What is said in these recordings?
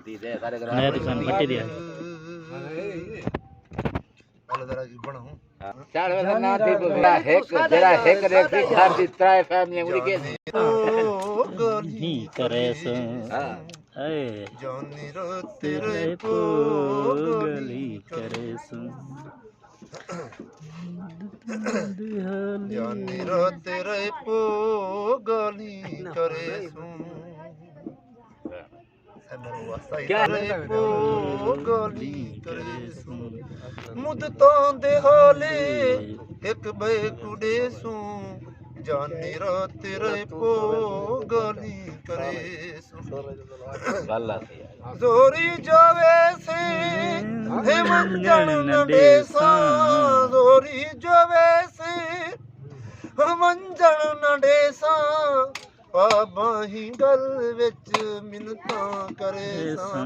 मैं तो सन पट्टी दिया वाला जरा की बनाऊं चार वाला ना दे हैक जरा हैक रे घर दी त्राय फैमिली उड़ी के नी करे सो हां ए जानी रो तेरे तेरे पोगली करे सो जानी रो तेरे पोगली करे सू क्या पोगली करे सू मुदतां दे हाले एक बे कुड़े सू जानी रो तेरे पोगली करे सू गल्ला जोरी जावे से हे मंजन नडेसा जोरी जावे से हे मंजन नडेसा बाबा ही गल विच मिन्नतां करे सा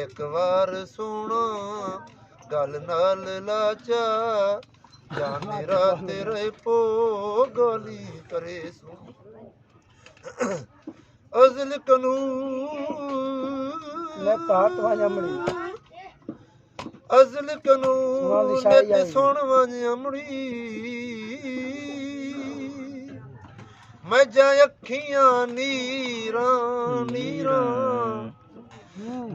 एक बार सुना गल नाल लाचा जाने रा तेरे पोगली करे सू अज़ल कनू अज़ल कनू नित सुन वञ अमड़ी मैं जा अखियां नीरां नीरां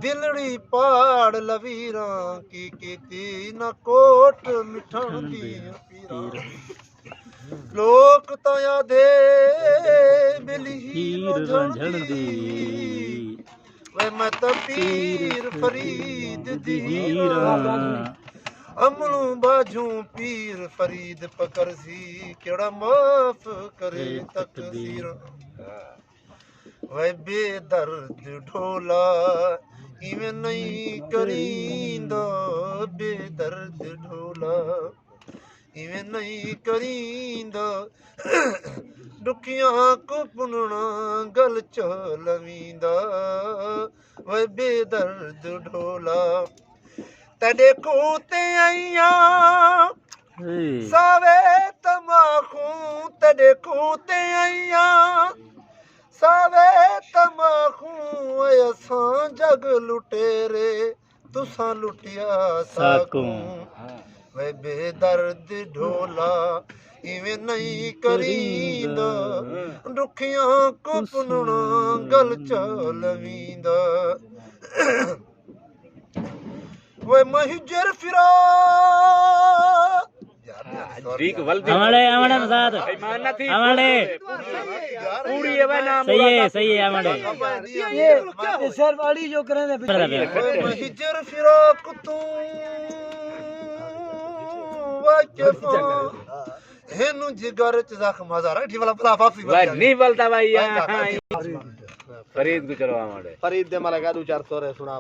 दिलड़ी पाड़ लवीरां की न कोट मिठण दी पीरां लोक ताया दे बिली रंझण दी वे मैं तो पीर फरीद दी हीरा अमलू बाजू पीर फरीद पकर सी केड़ा माफ करे तकदीर वे बेदर्द ढोला इवें नहीं करींदा बेदर्द ढोला इवें नहीं करींदा दुखियां को पुनना गल चलवींदा वे बेदर्द ढोला तेरे कूते आइया सावे तमाखू तेरे कूते आइया सावे तमाखू असां जग लुटेरे तुसां लुटिया साकू वे बेदर्द ढोला इवें नहीं करींदा दुखियां को पुनना गल चलवींदा वे महिजर फिरा ठीक वल्दी हमारे हमारे साथ मानना थी हमारे पूरी है भाई नाम सही है हमारे ये सर वाली जो करे वे महिजर फिरा तू वाकफा हेनु जिगर च जख्म हजारा ठी वाला भला फाफी भाई नहीं बोलता भाई फरीद को चलो हमारे फरीद दे मला गादू 400 रे सुना